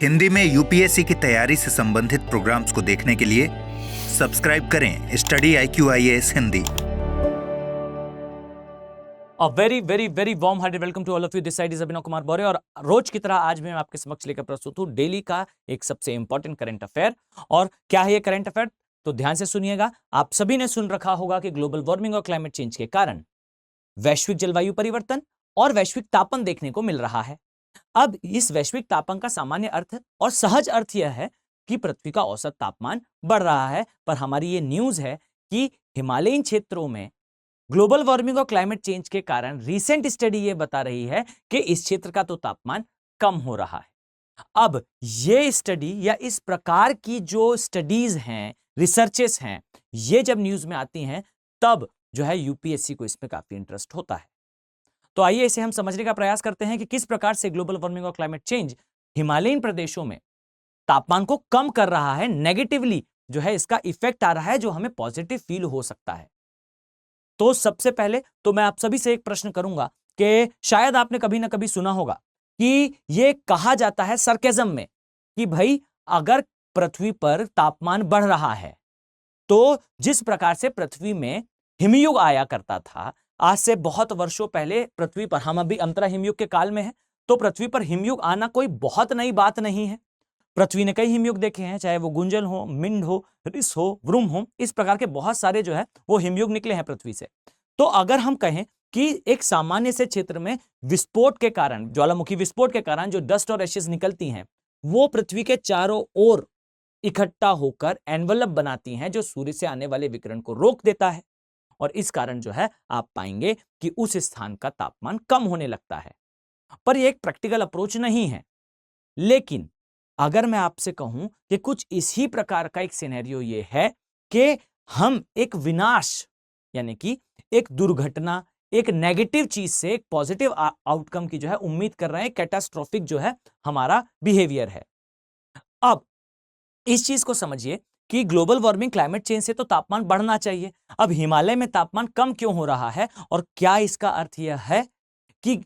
हिंदी में यूपीएससी की तैयारी से संबंधित प्रोग्राम्स को देखने के लिए सब्सक्राइब करें study IQ IAS Hindi. A very very very warm hearted welcome to all of you. This side is Abhinav Kumar बौरे और रोज की तरह आज मैं आपके समक्ष लेकर प्रस्तुत हूं डेली का एक सबसे इंपॉर्टेंट करंट अफेयर। और क्या है ये करंट अफेयर, तो ध्यान से सुनिएगा। आप सभी ने सुन रखा होगा कि ग्लोबल वार्मिंग और क्लाइमेट चेंज के कारण वैश्विक जलवायु परिवर्तन और वैश्विक तापन देखने को मिल रहा है। अब इस वैश्विक तापन का सामान्य अर्थ और सहज अर्थ यह है कि पृथ्वी का औसत तापमान बढ़ रहा है, पर हमारी ये न्यूज है कि हिमालयीन क्षेत्रों में ग्लोबल वार्मिंग और क्लाइमेट चेंज के कारण रीसेंट स्टडी ये बता रही है कि इस क्षेत्र का तो तापमान कम हो रहा है। अब ये स्टडी या इस प्रकार की जो स्टडीज हैं, रिसर्चेस हैं, ये जब न्यूज में आती हैं तब जो है यूपीएससी को इसमें काफी इंटरेस्ट होता है। तो आइए इसे हम समझने का प्रयास करते हैं कि किस प्रकार से ग्लोबल वार्मिंग और क्लाइमेट चेंज हिमालयीन प्रदेशों में तापमान को कम कर रहा है, नेगेटिवली जो है इसका इफेक्ट आ रहा है जो हमें पॉजिटिव फील हो सकता है। तो सबसे पहले तो मैं आप सभी से एक प्रश्न करूंगा कि शायद आपने कभी ना कभी सुना होगा कि यह कहा जाता है सरकेज़म में कि भाई अगर पृथ्वी पर तापमान बढ़ रहा है तो जिस प्रकार से पृथ्वी में हिमयुग आया करता था आज से बहुत वर्षों पहले पृथ्वी पर, हम अभी अंतरा हिमयुग के काल में हैं, तो पृथ्वी पर हिमयुग आना कोई बहुत नई बात नहीं है। पृथ्वी ने कई हिमयुग देखे हैं, चाहे वो गुंजन हो, मिंड हो, रिस हो, व्रुम हो, इस प्रकार के बहुत सारे जो है वो हिमयुग निकले हैं पृथ्वी से। तो अगर हम कहें कि एक सामान्य से क्षेत्र में विस्फोट के कारण, ज्वालामुखी विस्फोट के कारण जो डस्ट और एशेज निकलती हैं वो पृथ्वी के चारों ओर इकट्ठा होकर एनवलप बनाती हैं जो सूर्य से आने वाले विकिरण को रोक देता है, और इस कारण जो है आप पाएंगे कि उस स्थान का तापमान कम होने लगता है। पर यह एक प्रैक्टिकल अप्रोच नहीं है। लेकिन अगर मैं आपसे कहूं कि कुछ इसी प्रकार का एक सिनेरियो ये है कि हम एक विनाश यानी कि एक दुर्घटना, एक नेगेटिव चीज से एक पॉजिटिव आउटकम की जो है उम्मीद कर रहे हैं, कैटास्ट्रोफिक जो है हमारा बिहेवियर है। अब इस चीज को समझिए कि ग्लोबल वार्मिंग, क्लाइमेट चेंज से तो तापमान बढ़ना चाहिए। अब हिमालय में तापमान कम क्यों हो रहा है, और क्या इसका अर्थ यह है कि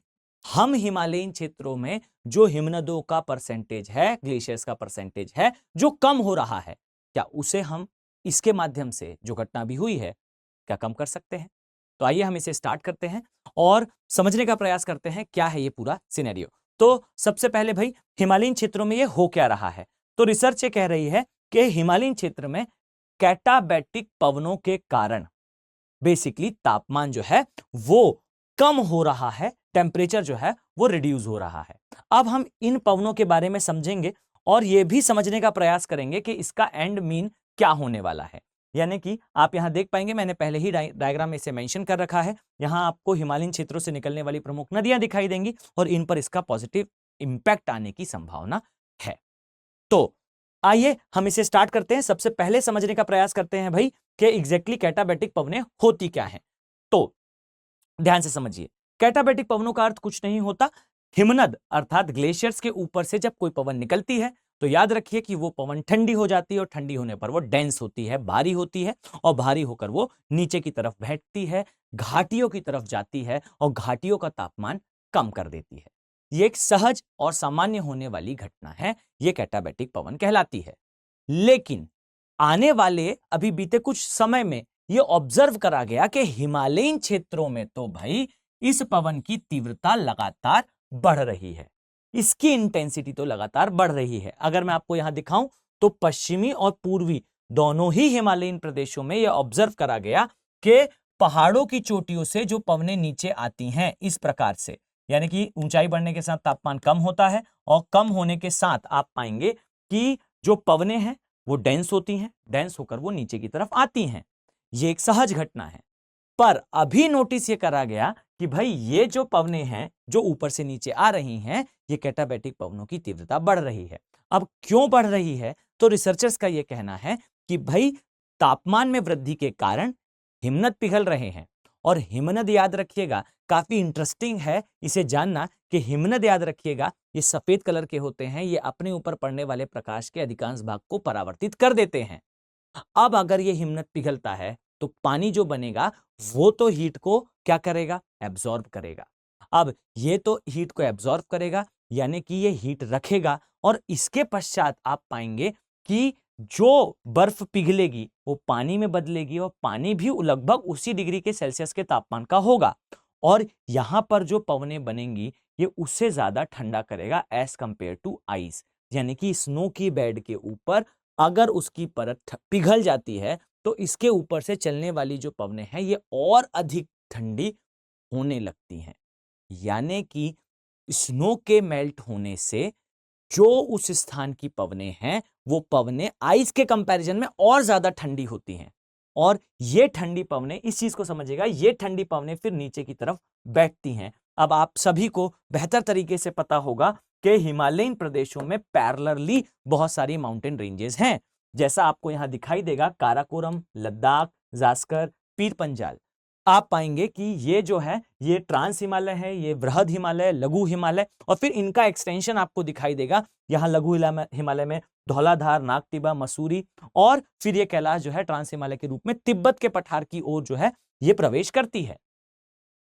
हम हिमालयीन क्षेत्रों में जो हिमनदों का परसेंटेज है, ग्लेशियर्स का परसेंटेज है जो कम हो रहा है, क्या उसे हम इसके माध्यम से जो घटना भी हुई है क्या कम कर सकते हैं? तो आइए हम इसे स्टार्ट करते हैं और समझने का प्रयास करते हैं क्या है ये पूरा सिनेरियो। तो सबसे पहले भाई हिमालयीन क्षेत्रों में ये हो क्या रहा है, तो रिसर्च ये कह रही है कि हिमालयीन क्षेत्र में कैटाबैटिक पवनों के कारण बेसिकली तापमान जो है वो कम हो रहा है, टेम्परेचर जो है वो रिड्यूस हो रहा है। अब हम इन पवनों के बारे में समझेंगे और यह भी समझने का प्रयास करेंगे कि इसका एंड मीन क्या होने वाला है। यानी कि आप यहां देख पाएंगे, मैंने पहले ही डायग्राम में इसे मेंशन कर रखा है। यहां आपको हिमालयीन क्षेत्रों से निकलने वाली प्रमुख नदियां दिखाई देंगी और इन पर इसका पॉजिटिव इंपैक्ट आने की संभावना है। तो आइए हम इसे स्टार्ट करते हैं। सबसे पहले समझने का प्रयास करते हैं भाई कि एग्जैक्टली कैटाबैटिक पवनें होती क्या हैं। तो ध्यान से समझिए, कैटाबैटिक पवनों का अर्थ कुछ नहीं होता, हिमनद अर्थात ग्लेशियर्स के ऊपर से जब कोई पवन निकलती है तो याद रखिए कि वो पवन ठंडी हो जाती है और ठंडी होने पर वो डेंस होती है, भारी होती है, और भारी होकर वो नीचे की तरफ बैठती है, घाटियों की तरफ जाती है और घाटियों का तापमान कम कर देती है। ये एक सहज और सामान्य होने वाली घटना है, ये कैटाबैटिक पवन कहलाती है। लेकिन आने वाले अभी बीते कुछ समय में यह ऑब्जर्व करा गया कि हिमालयीन क्षेत्रों में तो भाई इस पवन की तीव्रता लगातार बढ़ रही है, इसकी इंटेंसिटी तो लगातार बढ़ रही है। अगर मैं आपको यहां दिखाऊं तो पश्चिमी और पूर्वी दोनों ही हिमालयीन प्रदेशों में यह ऑब्जर्व करा गया कि पहाड़ों की चोटियों से जो पवनें नीचे आती हैं इस प्रकार से, यानी कि ऊंचाई बढ़ने के साथ तापमान कम होता है और कम होने के साथ आप पाएंगे कि जो पवनें हैं वो डेंस होती हैं, डेंस होकर वो नीचे की तरफ आती हैं। ये एक सहज घटना है। पर अभी नोटिस ये करा गया कि भाई ये जो पवनें हैं जो ऊपर से नीचे आ रही हैं, ये कैटाबैटिक पवनों की तीव्रता बढ़ रही है। अब क्यों बढ़ रही है, तो रिसर्चर्स का ये कहना है कि भाई तापमान में वृद्धि के कारण हिमनद पिघल रहे हैं। और हिमनद याद रखिएगा, काफी इंटरेस्टिंग है इसे जानना कि हिमनद याद रखिएगा ये सफेद कलर के होते हैं, ये अपने ऊपर पड़ने वाले प्रकाश के अधिकांश भाग को परावर्तित कर देते हैं। अब अगर ये हिमनद पिघलता है तो पानी जो बनेगा वो तो हीट को क्या करेगा, एब्जॉर्ब करेगा। अब ये तो हीट को एब्जॉर्ब करेगा, यानी कि ये हीट रखेगा और इसके पश्चात आप पाएंगे कि जो बर्फ पिघलेगी वो पानी में बदलेगी और पानी भी लगभग उसी डिग्री के सेल्सियस के तापमान का होगा और यहां पर जो पवनें बनेंगी ये उससे ज्यादा ठंडा करेगा एज कंपेयर टू आइस। यानी कि स्नो की बेड के ऊपर अगर उसकी परत पिघल जाती है तो इसके ऊपर से चलने वाली जो पवनें हैं ये और अधिक ठंडी होने लगती हैं। यानी कि स्नो के मेल्ट होने से जो उस स्थान की पवनें हैं वो पवनें आइस के कंपैरिजन में और ज्यादा ठंडी होती हैं और ये ठंडी पवनें, इस चीज को समझिएगा, ये ठंडी पवनें फिर नीचे की तरफ बैठती हैं। अब आप सभी को बेहतर तरीके से पता होगा कि हिमालयन प्रदेशों में पैरेलली बहुत सारी माउंटेन रेंजेस हैं। जैसा आपको यहां दिखाई देगा काराकोरम, लद्दाख, जास्कर, पीर पंजाल। आप पाएंगे कि ये जो है ये ट्रांस हिमालय है, ये बृहद हिमालय, लघु हिमालय और फिर इनका एक्सटेंशन आपको दिखाई देगा। यहां लघु हिमालय में धौलाधार, नागटिबा, मसूरी और फिर ये कैलाश जो है ट्रांस हिमालय के रूप में तिब्बत के पठार की ओर जो है ये प्रवेश करती है।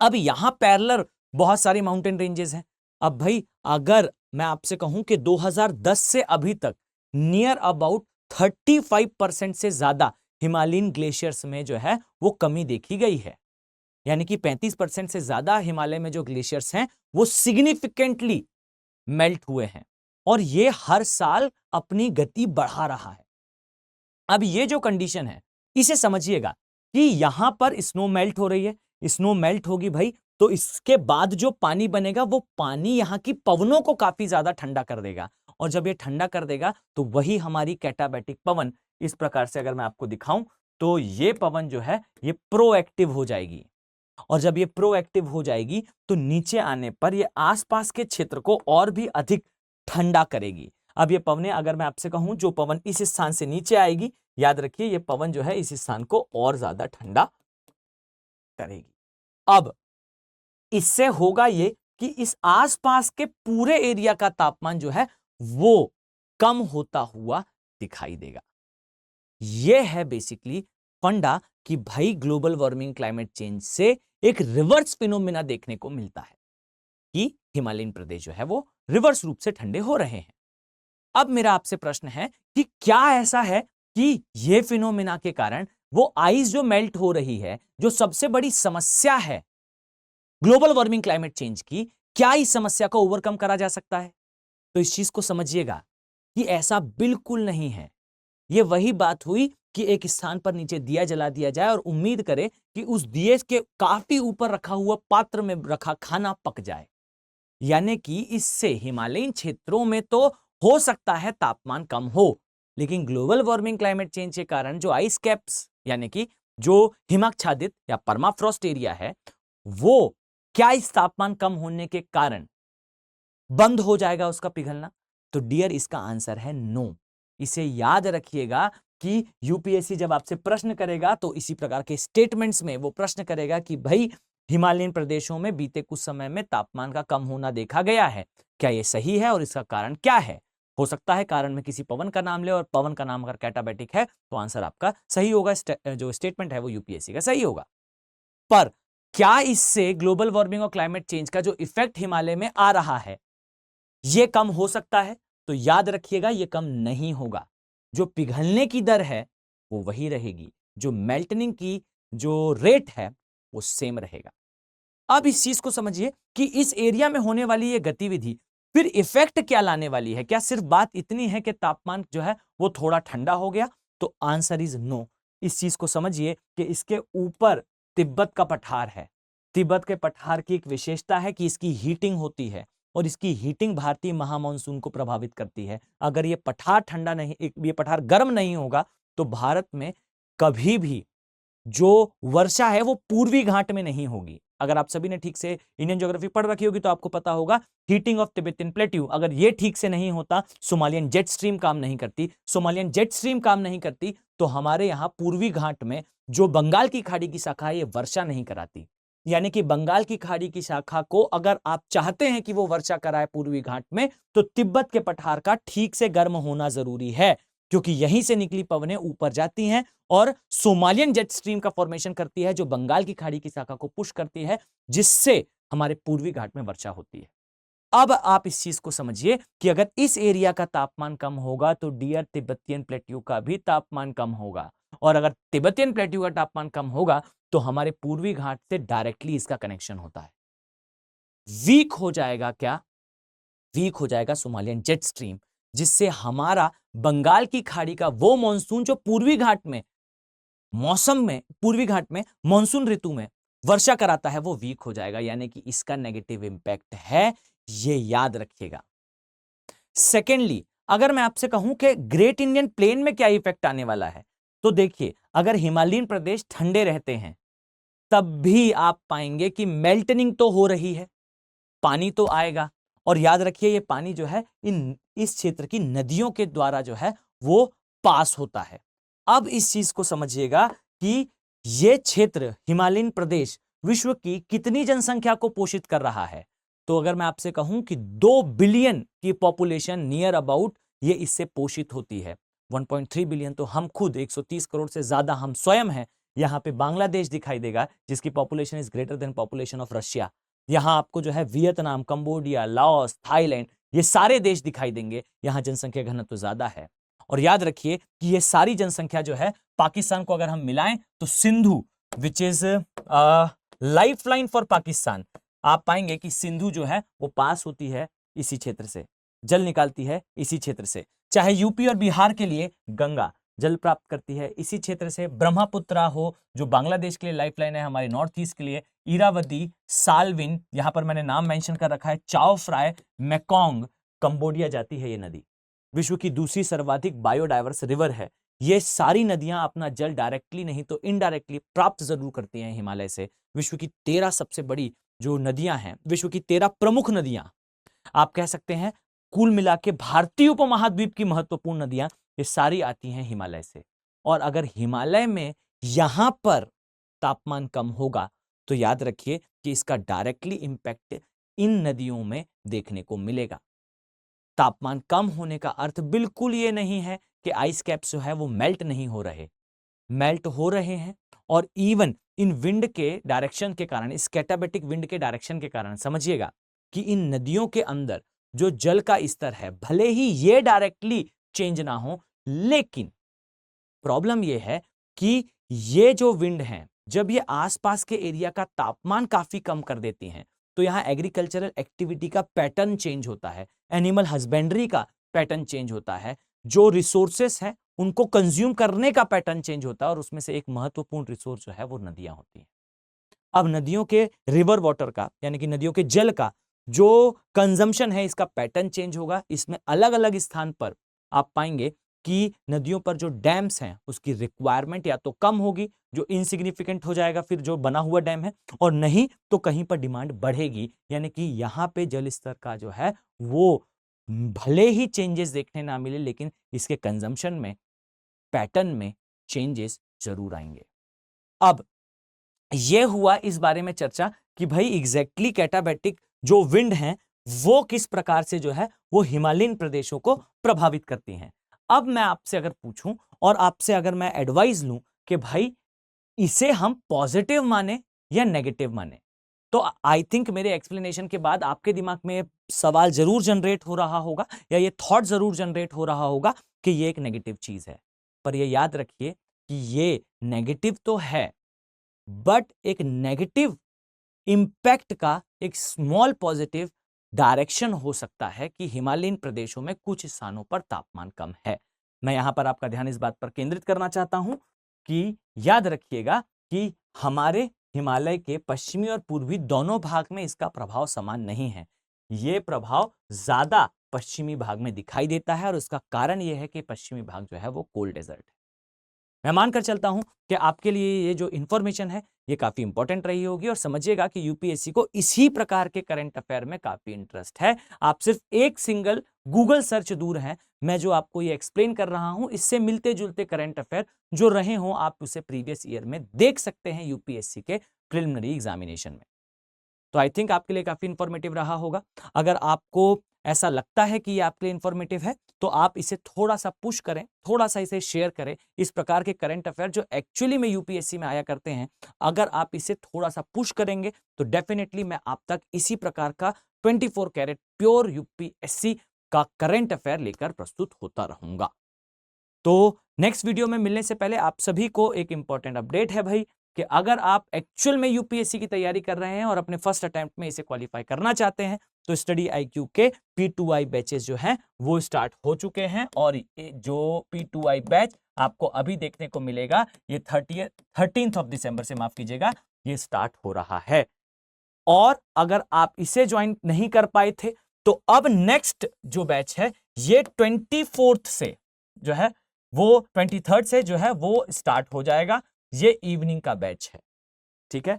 अब यहां पैरेलल बहुत सारी माउंटेन रेंजेस हैं। अब भाई अगर मैं आपसे कहूं कि 2010 से अभी तक नियर अबाउट 35% से ज्यादा हिमालयन ग्लेशियर्स में जो है वो कमी देखी गई है। यानी कि 35% से ज्यादा हिमालय में जो ग्लेशियर्स हैं वो सिग्निफिकेंटली मेल्ट हुए हैं और ये हर साल अपनी गति बढ़ा रहा है। अब ये जो कंडीशन है इसे समझिएगा कि यहां पर स्नो मेल्ट हो रही है, स्नो मेल्ट होगी भाई तो इसके बाद जो पानी बनेगा वो पानी यहां की पवनों को काफी ज्यादा ठंडा कर देगा और जब ये ठंडा कर देगा तो वही हमारी कैटाबैटिक पवन, इस प्रकार से अगर मैं आपको दिखाऊं तो ये पवन जो है ये प्रोएक्टिव हो जाएगी और जब ये प्रोएक्टिव हो जाएगी तो नीचे आने पर ये आसपास के क्षेत्र को और भी अधिक ठंडा करेगी। अब ये पवनें, अगर मैं आपसे कहूं जो पवन इस स्थान से नीचे आएगी, याद रखिए ये पवन जो है इस स्थान को और ज्यादा ठंडा करेगी। अब इससे होगा ये कि इस आसपास के पूरे एरिया का तापमान जो है वो कम होता हुआ दिखाई देगा। यह है बेसिकली फंडा कि भाई ग्लोबल वार्मिंग क्लाइमेट चेंज से एक रिवर्स फिनोमिना देखने को मिलता है कि हिमालयन प्रदेश जो है वो रिवर्स रूप से ठंडे हो रहे हैं। अब मेरा आपसे प्रश्न है कि क्या ऐसा है कि यह फिनोमिना के कारण वो आइस जो मेल्ट हो रही है, जो सबसे बड़ी समस्या है ग्लोबल वार्मिंग क्लाइमेट चेंज की, क्या इस समस्या को ओवरकम करा जा सकता है? तो इस चीज को समझिएगा कि ऐसा बिल्कुल नहीं है। यह वही बात हुई कि एक स्थान पर नीचे दिया जला दिया जाए और उम्मीद करे कि उस दिए के काफी ऊपर रखा हुआ पात्र में रखा खाना पक जाए। यानी कि इससे हिमालयन क्षेत्रों में तो हो सकता है तापमान कम हो, लेकिन ग्लोबल वार्मिंग क्लाइमेट चेंज के कारण जो आइस कैप्स यानी कि जो हिमाच्छादित या परमाफ्रॉस्ट एरिया है वो क्या इस तापमान कम होने के कारण बंद हो जाएगा उसका पिघलना? तो डियर इसका आंसर है नो। इसे याद रखिएगा कि यूपीएससी जब आपसे प्रश्न करेगा तो इसी प्रकार के स्टेटमेंट्स में वो प्रश्न करेगा कि भाई हिमालयन प्रदेशों में बीते कुछ समय में तापमान का कम होना देखा गया है, क्या यह सही है और इसका कारण क्या है? हो सकता है कारण में किसी पवन का नाम ले और पवन का नाम अगर कैटाबैटिक है तो आंसर आपका सही होगा, जो स्टेटमेंट है वो यूपीएससी का सही होगा। पर क्या इससे ग्लोबल वार्मिंग और क्लाइमेट चेंज का जो इफेक्ट हिमालय में आ रहा है यह कम हो सकता है? तो याद रखिएगा यह कम नहीं होगा। जो पिघलने की दर है वो वही रहेगी, जो मेल्टनिंग की जो रेट है वो सेम रहेगा। अब इस चीज को समझिए कि इस एरिया में होने वाली ये गतिविधि फिर इफेक्ट क्या लाने वाली है। क्या सिर्फ बात इतनी है कि तापमान जो है वो थोड़ा ठंडा हो गया? तो आंसर इज नो। इस चीज को समझिए कि इसके ऊपर तिब्बत का पठार है। तिब्बत के पठार की एक विशेषता है कि इसकी हीटिंग होती है और इसकी हीटिंग भारतीय महामानसून को प्रभावित करती है। अगर ये पठार ठंडा नहीं, ये पठार गर्म नहीं होगा तो भारत में कभी भी जो वर्षा है वो पूर्वी घाट में नहीं होगी। अगर आप सभी ने ठीक से इंडियन ज्योग्राफी पढ़ रखी होगी तो आपको पता होगा हीटिंग ऑफ तिब्बतन प्लेट्यू, अगर ये ठीक से नहीं होता, सोमालियन जेट स्ट्रीम काम नहीं करती, सोमालियन जेट स्ट्रीम काम नहीं करती तो हमारे यहां पूर्वी घाट में जो बंगाल की खाड़ी की शाखा है ये वर्षा नहीं कराती। यानी कि बंगाल की खाड़ी की शाखा को अगर आप चाहते हैं कि वो वर्षा कराए पूर्वी घाट में तो तिब्बत के पठार का ठीक से गर्म होना जरूरी है, क्योंकि यहीं से निकली पवनें ऊपर जाती हैं और सोमालियन जेट स्ट्रीम का फॉर्मेशन करती है जो बंगाल की खाड़ी की शाखा को पुश करती है, जिससे हमारे पूर्वी घाट में वर्षा होती है। अब आप इस चीज को समझिए कि अगर इस एरिया का तापमान कम होगा तो डियर तिब्बतियन प्लेट्यू का भी तापमान कम होगा, और अगर तिब्बतियन प्लेट्यू का तापमान कम होगा तो हमारे पूर्वी घाट से डायरेक्टली इसका कनेक्शन होता है। वीक हो जाएगा क्या? वीक हो जाएगा सोमालियन जेट स्ट्रीम, जिससे हमारा बंगाल की खाड़ी का वो मॉनसून जो पूर्वी घाट में पूर्वी घाट में मॉनसून ऋतु में वर्षा कराता है, वो वीक हो जाएगा। यानी कि इसका नेगेटिव इंपैक्ट है, ये याद रखिएगा। सेकेंडली, अगर मैं आपसे कहूं कि ग्रेट इंडियन प्लेन में क्या इफेक्ट आने वाला है, तो देखिए, अगर हिमालयन प्रदेश ठंडे रहते हैं तब भी आप पाएंगे कि मेल्टनिंग तो हो रही है, पानी तो आएगा, और याद रखिए ये पानी जो है इस क्षेत्र की नदियों के द्वारा जो है वो पास होता है। अब इस चीज को समझिएगा कि ये क्षेत्र हिमालयन प्रदेश विश्व की कितनी जनसंख्या को पोषित कर रहा है। तो अगर मैं आपसे कहूं कि 2 बिलियन की पॉपुलेशन नियर अबाउट ये इससे पोषित होती है। 1.3 बिलियन तो हम खुद, 130 करोड़ से ज्यादा हम स्वयं हैं। यहां पे बांग्लादेश दिखाई देगा जिसकी population is greater than population of Russia. यहां आपको जो है वियतनाम, कंबोडिया, लाओस, थाईलैंड, ये सारे देश दिखाई देंगे। यहां जनसंख्या घनत्व तो ज्यादा है। और याद रखिए कि ये सारी जनसंख्या जो है पाकिस्तान को अगर हम मिलाएं तो Sindhu, which is lifeline for Pakistan, आप पाएंगे कि सिंधु जो है वो पास होती है इसी क्षेत्र से, जल निकालती है इसी क्षेत्र से। चाहे यूपी और बिहार के लिए गंगा जल प्राप्त करती है इसी क्षेत्र से। ब्रह्मपुत्रा हो जो बांग्लादेश के लिए लाइफलाइन है, हमारे नॉर्थ ईस्ट के लिए इरावती, सालविन, यहां पर मैंने नाम मेंशन कर रखा है, चाओ फ्राई, मेकोंग, कंबोडिया जाती है ये नदी। विश्व की दूसरी सर्वाधिक बायोडाइवर्स रिवर है। ये सारी नदियां अपना जल डायरेक्टली नहीं तो इनडायरेक्टली प्राप्त जरूर करती हैं हिमालय से। विश्व की 13 सबसे बड़ी जो नदियां हैं, विश्व की 13 प्रमुख नदियां आप कह सकते हैं, कुल मिला के भारतीय उपमहाद्वीप की महत्वपूर्ण नदियां, ये सारी आती हैं हिमालय से। और अगर हिमालय में यहां पर तापमान कम होगा तो याद रखिए कि इसका डायरेक्टली इंपैक्ट इन नदियों में देखने को मिलेगा। तापमान कम होने का अर्थ बिल्कुल ये नहीं है कि आइस कैप्स जो है वो मेल्ट नहीं हो रहे, मेल्ट हो रहे हैं। और इवन इन विंड के डायरेक्शन के कारण, इस कैटाबेटिक विंड के डायरेक्शन के कारण समझिएगा कि इन नदियों के अंदर जो जल का स्तर है, भले ही ये डायरेक्टली चेंज ना हो, लेकिन प्रॉब्लम ये है कि ये जो विंड हैं, जब ये आसपास के एरिया का तापमान काफी कम कर देती हैं तो यहां एग्रीकल्चरल एक्टिविटी का पैटर्न चेंज होता है, एनिमल हस्बेंड्री का पैटर्न चेंज होता है, जो रिसोर्सेस हैं उनको कंज्यूम करने का पैटर्न चेंज होता है, और उसमें से एक महत्वपूर्ण रिसोर्स जो है वो नदियां होती हैं। अब नदियों के रिवर वाटर का, यानी कि नदियों के जल का जो कंजम्पशन है, इसका पैटर्न चेंज होगा। इसमें अलग अलग स्थान पर आप पाएंगे कि नदियों पर जो डैम्स हैं उसकी रिक्वायरमेंट या तो कम होगी, जो इनसिग्निफिकेंट हो जाएगा फिर जो बना हुआ डैम है, और नहीं तो कहीं पर डिमांड बढ़ेगी। यानी कि यहां पे जल स्तर का जो है वो भले ही चेंजेस देखने ना मिले, लेकिन इसके कंजम्पशन में, पैटर्न में चेंजेस जरूर आएंगे। अब यह हुआ इस बारे में चर्चा कि भाई एग्जैक्टली कैटाबेटिक जो विंड हैं वो किस प्रकार से जो है वो हिमालयन प्रदेशों को प्रभावित करती हैं। अब मैं आपसे अगर पूछूं और आपसे अगर मैं एडवाइस लूं कि भाई इसे हम पॉजिटिव माने या नेगेटिव माने, तो आई थिंक मेरे एक्सप्लेनेशन के बाद आपके दिमाग में सवाल जरूर जनरेट हो रहा होगा या ये थॉट जरूर जनरेट हो रहा होगा कि ये एक नेगेटिव चीज है। पर ये याद रखिए कि ये नेगेटिव तो है, बट एक नेगेटिव इंपैक्ट का एक स्मॉल पॉजिटिव डायरेक्शन हो सकता है कि हिमालयन प्रदेशों में कुछ स्थानों पर तापमान कम है। मैं यहां पर आपका ध्यान इस बात पर केंद्रित करना चाहता हूं कि याद रखिएगा कि हमारे हिमालय के पश्चिमी और पूर्वी दोनों भाग में इसका प्रभाव समान नहीं है। यह प्रभाव ज्यादा पश्चिमी भाग में दिखाई देता है, और इसका कारण यह है कि पश्चिमी भाग जो है वो कोल्ड डेजर्ट है। मैं मानकर चलता हूं कि आपके लिए ये जो इंफॉर्मेशन है ये काफी इंपॉर्टेंट रही होगी, और समझिएगा कि यूपीएससी को इसी प्रकार के करंट अफेयर में काफी इंटरेस्ट है। आप सिर्फ एक सिंगल गूगल सर्च दूर हैं। मैं जो आपको ये एक्सप्लेन कर रहा हूं, इससे मिलते जुलते करंट अफेयर जो रहे हों आप उसे प्रीवियस ईयर में देख सकते हैं यूपीएससी के प्रिलिमिनरी एग्जामिनेशन में। तो आई थिंक आपके लिए काफी इंफॉर्मेटिव रहा होगा। अगर आपको ऐसा लगता है कि ये आपके लिए इंफॉर्मेटिव है तो आप इसे थोड़ा सा पुश करें, थोड़ा सा इसे शेयर करें। इस प्रकार के करंट अफेयर जो एक्चुअली में यूपीएससी में आया करते हैं, अगर आप इसे थोड़ा सा पुश करेंगे तो डेफिनेटली मैं आप तक इसी प्रकार का 24 कैरेट प्योर यूपीएससी का करंट अफेयर लेकर प्रस्तुत होता रहूंगा। तो नेक्स्ट वीडियो में मिलने से पहले आप सभी को एक इंपॉर्टेंट अपडेट है भाई, कि अगर आप एक्चुअल में यूपीएससी की तैयारी कर रहे हैं और अपने फर्स्ट अटेम्प्ट में इसे क्वालिफाई करना चाहते हैं तो स्टडी IQ के P2I बैचेस जो हैं वो स्टार्ट हो चुके हैं। और जो P2I बैच आपको अभी देखने को मिलेगा ये 13th ऑफ दिसंबर से, माफ कीजिएगा, ये स्टार्ट हो रहा है। और अगर आप इसे ज्वाइन नहीं कर पाए थे तो अब नेक्स्ट जो बैच है ये 24th से जो है वो 23rd से जो है वो स्टार्ट हो जाएगा। ये इवनिंग का बैच है, ठीक है।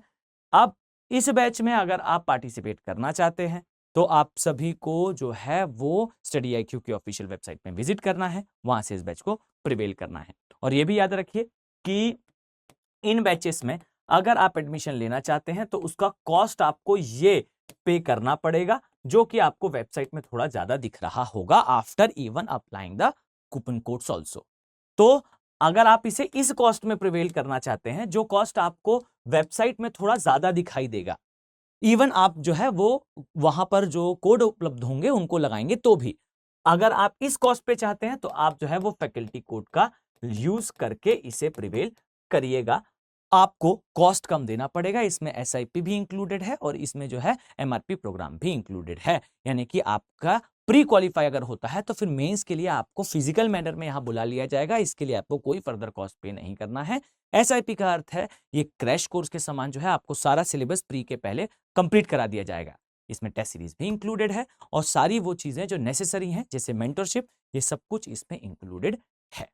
अब इस बैच में अगर आप पार्टिसिपेट करना चाहते हैं तो आप सभी को जो है वो स्टडी IQ की ऑफिशियल वेबसाइट में विजिट करना है, वहां से इस बैच को प्रिवेल करना है। और ये भी याद रखिए कि इन बैचेस में अगर आप एडमिशन लेना चाहते हैं तो उसका कॉस्ट आपको ये पे करना पड़ेगा, जो कि आपको वेबसाइट में थोड़ा ज्यादा दिख रहा होगा after even applying the coupon codes also. तो अगर आप इसे इस कॉस्ट में प्रिवेल करना चाहते हैं, जो कॉस्ट आपको वेबसाइट में थोड़ा ज्यादा दिखाई देगा, इवन आप जो है वो वहां पर जो कोड उपलब्ध होंगे उनको लगाएंगे तो भी, अगर आप इस कॉस्ट पे चाहते हैं तो आप जो है वो फैकल्टी कोड का यूज करके इसे प्रिवेल करिएगा। आपको कॉस्ट कम देना पड़ेगा, इसमें SIP भी इंक्लूडेड है और इसमें जो है MRP प्रोग्राम भी इंक्लूडेड है। यानी कि आपका प्री क्वालिफाई अगर होता है तो फिर मेंस के लिए आपको फिजिकल मैनर में यहां बुला लिया जाएगा, इसके लिए आपको कोई फर्दर कॉस्ट पे नहीं करना है। SIP का अर्थ है ये क्रैश कोर्स के समान जो है आपको सारा सिलेबस प्री के पहले कंप्लीट करा दिया जाएगा। इसमें टेस्ट सीरीज भी इंक्लूडेड है और सारी वो चीजें जो नेसेसरी हैं जैसे मेंटरशिप, ये सब कुछ इसमें इंक्लूडेड है।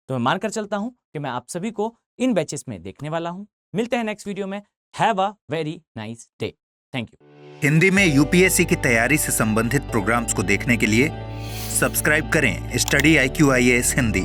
तो मैं मानकर चलता हूं कि मैं आप सभी को इन बैचेस में देखने वाला हूं। मिलते हैं नेक्स्ट वीडियो में। Have a very nice day. Thank you. Hindi में यूपीएससी की तैयारी से संबंधित प्रोग्राम्स को देखने के लिए सब्सक्राइब करें स्टडी IQ IAS हिंदी।